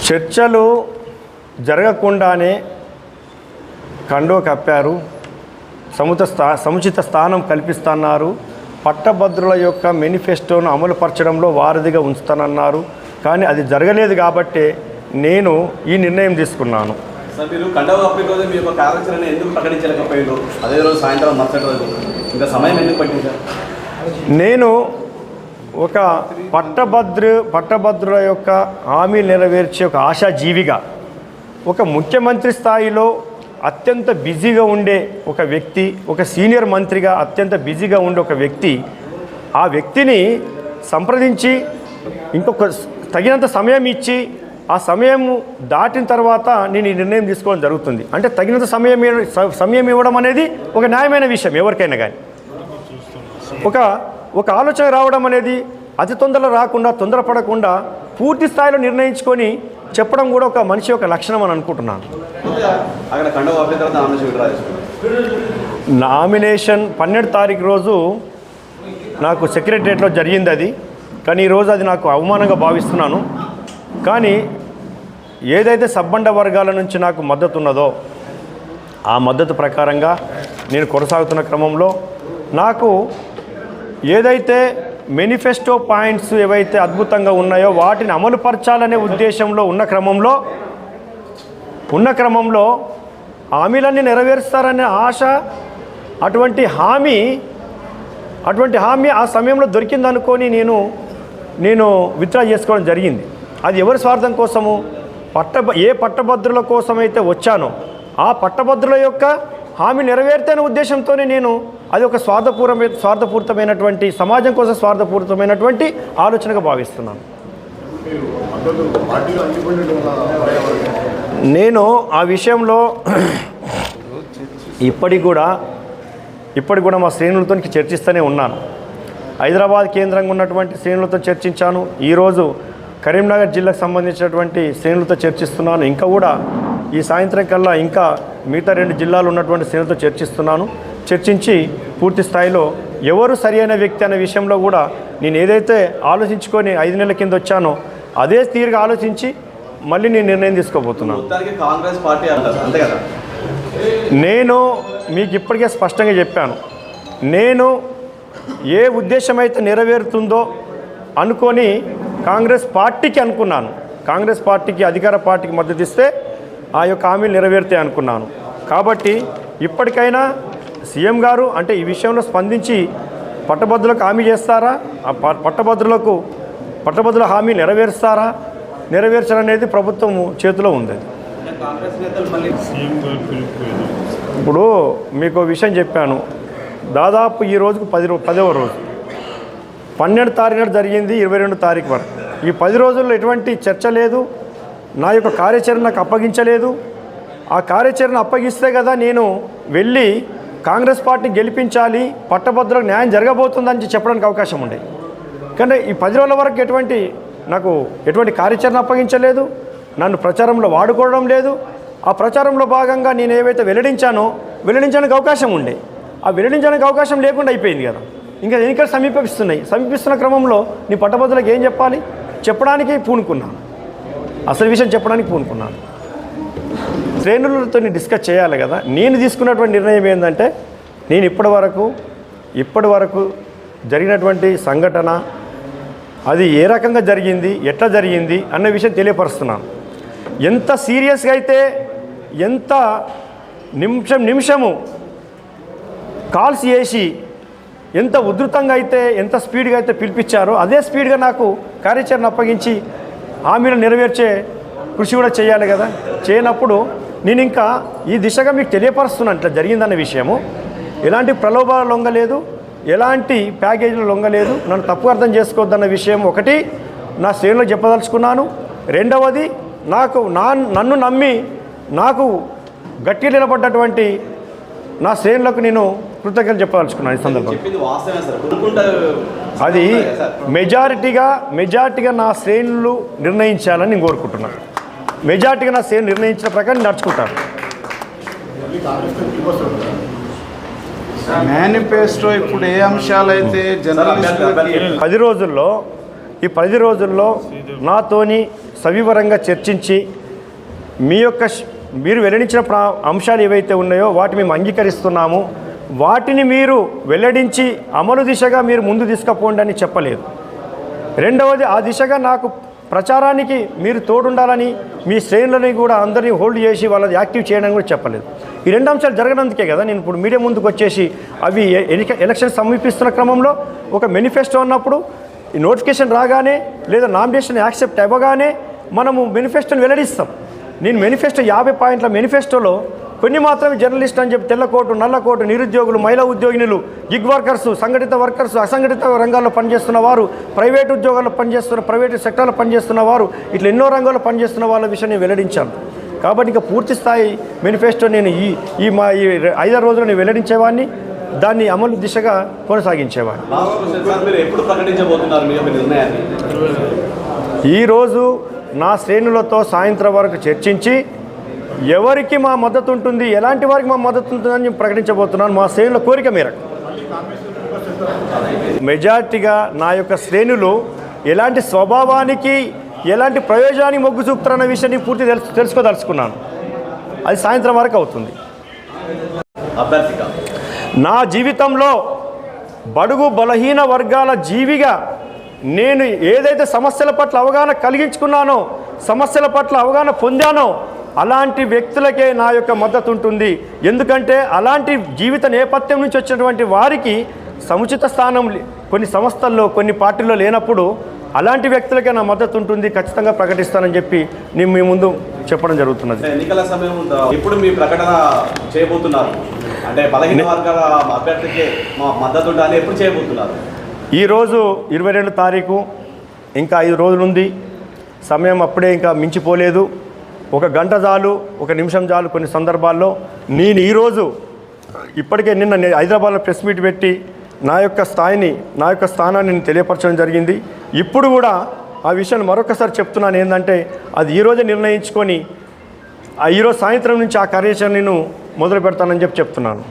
చర్చలు జరగకుండానే కండో కప్పారు, సముచిత స్థానం కల్పిస్తున్నారు, పట్టభద్రుల యొక్క మేనిఫెస్టోను అమలుపరచడంలో వారధిగా ఉంచుతానన్నారు. కానీ అది జరగలేదు కాబట్టి నేను ఈ నిర్ణయం తీసుకున్నాను. సార్, మీరు కండవ కప్పే రోజు మీ యొక్క కార్యాచరణ ఎందుకు ప్రకటించలేకపోయారు? అదే రోజు సాయంత్రం మరుసటి రోజు ఇంకా సమయం ఎందుకు పట్టింది సార్? నేను ఒక పట్టభద్రుల యొక్క హామీ నెరవేర్చే ఒక ఆశాజీవిగా, ఒక ముఖ్యమంత్రి స్థాయిలో అత్యంత బిజీగా ఉండే ఒక వ్యక్తి, ఒక సీనియర్ మంత్రిగా అత్యంత బిజీగా ఉండే ఒక వ్యక్తి, ఆ వ్యక్తిని సంప్రదించి ఇంకొక తగినంత సమయం ఇచ్చి ఆ సమయం దాటిన తర్వాత నేను ఈ నిర్ణయం తీసుకోవడం జరుగుతుంది. అంటే తగినంత సమయం ఇవ్వడం అనేది ఒక న్యాయమైన విషయం ఎవరికైనా. కానీ ఒక ఆలోచన రావడం అనేది అతి తొందరలో రాకుండా, తొందరపడకుండా పూర్తి స్థాయిలో నిర్ణయించుకొని చెప్పడం కూడా ఒక మనిషి యొక్క లక్షణం అని అనుకుంటున్నాను. నామినేషన్ 12 తారీఖు రోజు నాకు సెక్రటరియట్లో జరిగింది అది. కానీ ఈరోజు అది నాకు అవమానంగా భావిస్తున్నాను. కానీ ఏదైతే సబ్బండ వర్గాల నుంచి నాకు మద్దతు ఉన్నదో ఆ మద్దతు ప్రకారంగా నేను కొనసాగుతున్న క్రమంలో నాకు ఏదైతే మేనిఫెస్టో పాయింట్స్ ఏవైతే అద్భుతంగా ఉన్నాయో వాటిని అమలుపరచాలనే ఉద్దేశంలో ఉన్న క్రమంలో హామీలన్నీ నెరవేరుస్తారనే ఆశ, అటువంటి హామీ ఆ సమయంలో దొరికిందనుకొని నేను విత్డ్రా చేసుకోవడం జరిగింది. అది ఎవరి స్వార్థం కోసము? ఏ పట్టభద్రుల కోసమైతే వచ్చానో ఆ పట్టభద్రుల యొక్క హామీ నెరవేర్తేనే ఉద్దేశంతోనే నేను అది ఒక స్వార్థపూరితమైనటువంటి, సమాజం కోసం స్వార్థపూరితమైనటువంటి ఆలోచనగా భావిస్తున్నాను. నేను ఆ విషయంలో ఇప్పటికి కూడా మా శ్రేణులతో చర్చిస్తూనే ఉన్నాను. హైదరాబాద్ కేంద్రంగా ఉన్నటువంటి శ్రేణులతో చర్చించాను. ఈరోజు కరీంనగర్ జిల్లాకు సంబంధించినటువంటి శ్రేణులతో చర్చిస్తున్నాను. ఇంకా కూడా ఈ సాయంత్రం కల్లా ఇంకా మిగతా 2 జిల్లాలు ఉన్నటువంటి శ్రేణులతో చర్చించి పూర్తి స్థాయిలో ఎవరు సరైన వ్యక్తి అనే విషయంలో కూడా నేను ఏదైతే ఆలోచించుకొని 5 నెలల కింద వచ్చానో అదే తీరుగా ఆలోచించి మళ్ళీ నేను నిర్ణయం తీసుకోబోతున్నాను. కాంగ్రెస్ పార్టీ అంతే కదా, నేను మీకు ఇప్పటికే స్పష్టంగా చెప్పాను. నేను ఏ ఉద్దేశం అయితే నెరవేరుతుందో అనుకొని కాంగ్రెస్ పార్టీకి అనుకున్నాను. కాంగ్రెస్ పార్టీకి, అధికార పార్టీకి మద్దతు ఇస్తే ఆ యొక్క హామీలు నెరవేరుతాయి అనుకున్నాను. కాబట్టి ఇప్పటికైనా సీఎం గారు అంటే ఈ విషయంలో స్పందించి పట్టభద్రులకు హామీ చేస్తారా, ఆ పట్టభద్రుల హామీ నెరవేర్చాలనేది ప్రభుత్వం చేతిలో ఉంది. ఇప్పుడు మీకు విషయం చెప్పాను. దాదాపు ఈ రోజుకు 10వ రోజు, 12 తారీఖు జరిగింది, 22 తారీఖు వరకు. ఈ 10 రోజుల్లో ఎటువంటి చర్చ లేదు. నా యొక్క కార్యాచరణ నాకు అప్పగించలేదు. ఆ కార్యాచరణ అప్పగిస్తే కదా నేను వెళ్ళి కాంగ్రెస్ పార్టీ గెలిపించాలి, పట్టభద్రులకు న్యాయం జరగబోతుందని చెప్పడానికి అవకాశం ఉండేది. కానీ ఈ 10 రోజుల వరకు నాకు ఎటువంటి కార్యాచరణ అప్పగించలేదు, నన్ను ప్రచారంలో వాడుకోవడం లేదు. ఆ ప్రచారంలో భాగంగా నేను ఏవైతే వెల్లడించడానికి అవకాశం ఉండే, ఆ వెల్లడించడానికి అవకాశం లేకుండా అయిపోయింది కదా. ఇంకా ఎన్నికలు సమీపిస్తున్న క్రమంలో నీ పట్టభద్రులకు ఏం చెప్పాలి? చెప్పడానికి పూనుకున్నాను, అసలు విషయం చెప్పడానికి పూనుకున్నాను. శ్రేణులతో డిస్కస్ చేయాలి కదా. నేను తీసుకున్నటువంటి నిర్ణయం ఏంటంటే, నేను ఇప్పటి వరకు జరిగినటువంటి సంఘటన అది ఏ రకంగా జరిగింది, ఎట్లా జరిగింది అన్న విషయం తెలియపరుస్తున్నాను. ఎంత సీరియస్గా అయితే, ఎంత నిమిషము కాల్స్ చేసి, ఎంత ఉధృతంగా అయితే, ఎంత స్పీడ్గా అయితే పిలిపించారో అదే స్పీడ్గా నాకు కార్యాచరణ అప్పగించి హామీలు నెరవేర్చే కృషి కూడా చేయాలి కదా. చేయనప్పుడు నేను ఇంకా ఈ దిశగా మీకు తెలియపరుస్తున్నాను ఇట్లా జరిగిందన్న విషయము. ఎలాంటి ప్రలోభాలు లొంగలేదు, ఎలాంటి ప్యాకేజీలు లొంగలేదు. నన్ను తప్పు అర్థం చేసుకోవద్దన్న విషయం ఒకటి నా శ్రేణులకు చెప్పదలుచుకున్నాను. రెండవది, నన్ను నమ్మి నాకు గట్టి నిలబడ్డటువంటి నా శ్రేణులకు నేను కృతజ్ఞతలు చెప్పదలుచుకున్నాను ఈ సందర్భంగా. అది మెజారిటీగా నా శ్రేణులు నిర్ణయించాలని నేను కోరుకుంటున్నాను. మెజారిటీగా నా శ్రేణులు నిర్ణయించిన ప్రకారం నడుచుకుంటాను. మేనిఫెస్టో ఇప్పుడు ఏ అంశాలైతే జర్నలిస్టులకి 10 రోజుల్లో నాతోని సవివరంగా చర్చించి మీరు వెల్లడించిన అంశాలు ఏవైతే ఉన్నాయో వాటి మేము అంగీకరిస్తున్నాము, వాటిని మీరు వెల్లడించి అమలు దిశగా మీరు ముందు తీసుకుపోండి అని చెప్పలేదు. రెండవది, ఆ దిశగా నాకు ప్రచారానికి మీరు తోడుండాలని మీ శ్రేణులని కూడా అందరినీ హోల్డ్ చేసి వాళ్ళది యాక్టివ్ చేయడం కూడా చెప్పలేదు. ఈ రెండు అంశాలు జరగనందుకే కదా నేను ఇప్పుడు మీడియా ముందుకు వచ్చేసి అవి ఎలక్షన్ సమీపిస్తున్న క్రమంలో ఒక మేనిఫెస్టో అన్నప్పుడు ఈ నోటిఫికేషన్ రాగానే లేదా నామినేషన్ యాక్సెప్ట్ అవ్వగానే మనము మేనిఫెస్టోని వెల్లడిస్తాం. నేను మేనిఫెస్టో 50 పాయింట్ల మేనిఫెస్టోలో కొన్ని మాత్రమే జర్నలిస్ట్ అని చెప్పి తెల్లకోటు నల్లకోటు నిరుద్యోగులు మహిళా ఉద్యోగినులు గిగ్ వర్కర్సు సంఘటిత వర్కర్సు అసంఘటిత రంగాల్లో పనిచేస్తున్న వారు ప్రైవేట్ ఉద్యోగాల్లో పనిచేస్తున్న ప్రైవేట్ సెక్టార్లో పనిచేస్తున్న వారు ఇట్లా ఎన్నో రంగాల్లో పనిచేస్తున్న వాళ్ళ విషయం నేను వెల్లడించాను. కాబట్టి ఇంకా పూర్తి స్థాయి మేనిఫెస్టో నేను ఈ 5 రోజులు నేను వెల్లడించేవాడిని, దాన్ని అమలు దిశగా కొనసాగించేవాడిని. మీరు ఎప్పుడు ప్రకటించబోతున్నారు మీ యొక్క నిర్ణయాన్ని? ఈరోజు నా శ్రేణులతో సాయంత్రం వరకు చర్చించి ఎవరికి మా మద్దతు ఉంటుంది, ఎలాంటి వారికి మా మద్దతు ఉంటుందని నేను ప్రకటించబోతున్నాను. మా శ్రేణుల కోరిక మేరకు మెజార్టీగా నా యొక్క శ్రేణులు ఎలాంటి స్వభావానికి ఎలాంటి ప్రయోజనానికి మొగ్గు చూపుతారన్న విషయాన్ని పూర్తి తెలుసుకోదలుచుకున్నాను. అది సాయంత్రం వరకు అవుతుంది. నా జీవితంలో బడుగు బలహీన వర్గాల జీవిగా నేను ఏదైతే సమస్యల పట్ల అవగాహన కలిగించుకున్నానో, సమస్యల పట్ల అవగాహన పొందానో అలాంటి వ్యక్తులకే నా యొక్క మద్దతు ఉంటుంది. ఎందుకంటే అలాంటి జీవిత నేపథ్యం నుంచి వచ్చినటువంటి వారికి సముచిత స్థానం కొన్ని సంస్థల్లో కొన్ని పార్టీల్లో లేనప్పుడు అలాంటి వ్యక్తులకే నా మద్దతు ఉంటుంది, ఖచ్చితంగా ప్రకటిస్తానని చెప్పి నేను మీ ముందు చెప్పడం జరుగుతున్నది. ఎన్నికల సమయం ఇప్పుడు మీ ప్రకటన చేయబోతున్నారు అంటే బలహీన వర్గాల అభ్యర్థికి మా మద్దతు ఉండాలని ఎప్పుడు చేయబోతున్నారు? ఈరోజు 22 తారీఖు, ఇంకా 5 రోజులు ఉంది. సమయం అప్పుడే ఇంకా మించిపోలేదు. 1 గంట చాలు, 1 నిమిషం చాలు. కొన్ని సందర్భాల్లో నేను ఈరోజు ఇప్పటికే నిన్న హైదరాబాద్లో ప్రెస్ మీట్ పెట్టి నా యొక్క స్థానాన్ని నేను తెలియపరచడం జరిగింది. ఇప్పుడు కూడా ఆ విషయాన్ని మరొకసారి చెప్తున్నాను. ఏంటంటే అది ఈరోజే నిర్ణయించుకొని ఈరోజు సాయంత్రం నుంచి ఆ కార్యాచరణ నేను మొదలు పెడతానని చెప్తున్నాను.